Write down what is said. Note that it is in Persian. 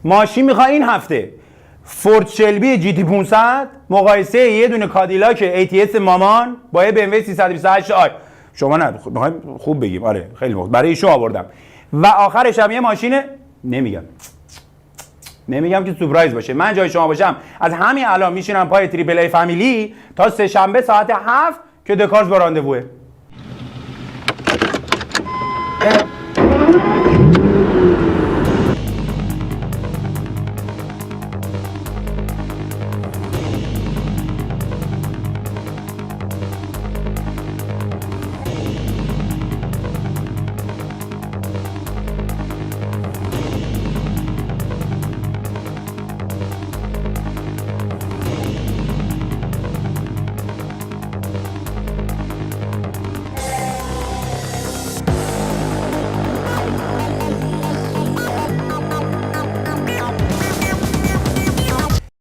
ماشین میخوای این هفته فورد شلبی جی تی 500 مقایسه یه دونه کادیلاک ATS مامان با یه BMW 328 آی. شما نه میخوایم خوب بگیم، آره خیلی خوب برای ایشون آوردم و آخرش هم یه ماشین نمیگم که سورپرایز باشه. من جای شما باشم از همین الان میشینم پای تریپل ای فامیلی تا سه شنبه ساعت 7 که دکارز با راندووه.